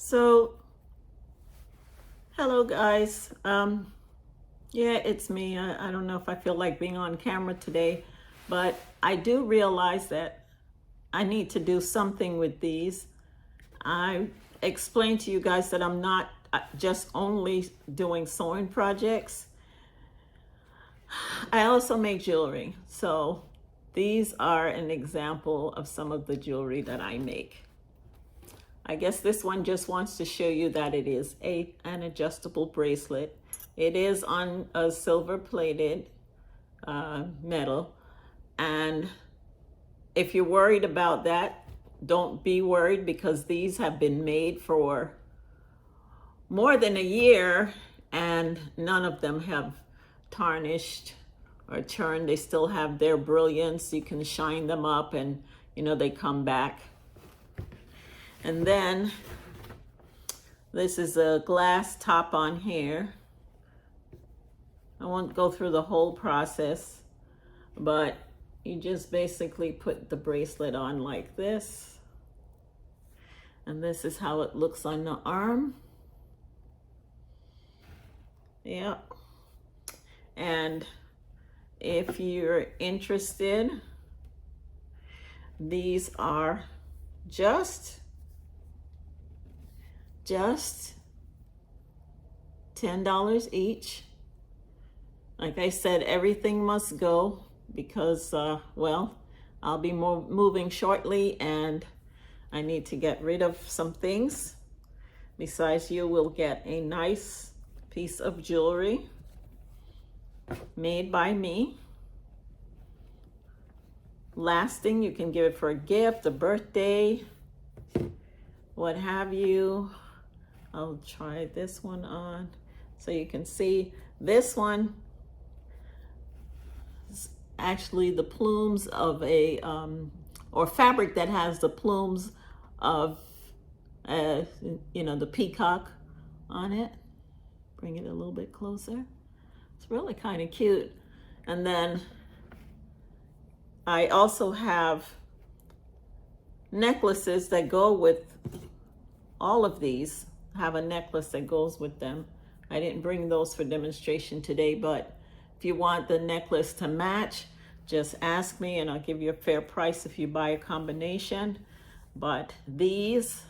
So, hello guys. Yeah, it's me. I don't know if I feel like being on camera today, but I do realize that I need to do something with these. I explained to you guys that I'm not just only doing sewing projects. I also make jewelry. So these are an example of some of the jewelry that I make. I guess this one just wants to show you that it is an adjustable bracelet. It is on a silver plated metal. And if you're worried about that, don't be worried, because these have been made for more than a year and none of them have tarnished or turned. They still have their brilliance. You can shine them up and they come back. And then this is a glass top on here. I won't go through the whole process, but you just basically put the bracelet on like this. And this is how it looks on the arm. Yeah. And if you're interested, these are just $10 each. Like I said, everything must go because, well, I'll be moving shortly and I need to get rid of some things. Besides, you will get a nice piece of jewelry made by me. Lasting, you can give it for a gift, a birthday, what have you. I'll try this one on so you can see. This one is actually the plumes of a or fabric that has the plumes of the peacock on it. Bring it a little bit closer. It's really kind of cute. And then I also have necklaces that go with all of these. Have a necklace that goes with them. I didn't bring those for demonstration today, but if you want the necklace to match, just ask me and I'll give you a fair price if you buy a combination. But these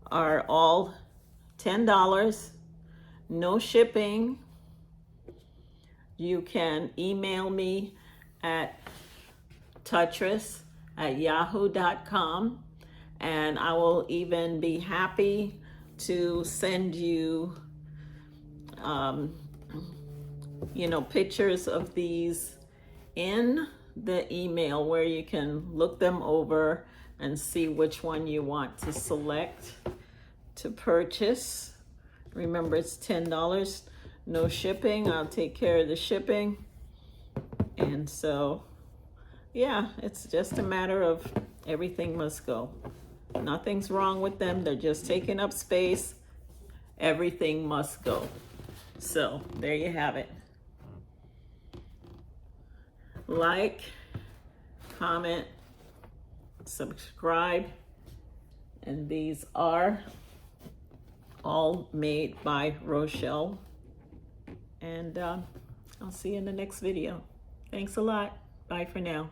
are all $10, no shipping. You can email me at tutress@yahoo.com, and I will even be happy to send you pictures of these in the email where you can look them over and see which one you want to select to purchase. Remember, it's $10, no shipping. I'll take care of the shipping. And so, yeah, it's just a matter of everything must go. Nothing's wrong with them. They're just taking up space. Everything must go. So there you have it. Like, comment, subscribe. And these are all made by Rochelle. And I'll see you in the next video. Thanks a lot. Bye for now.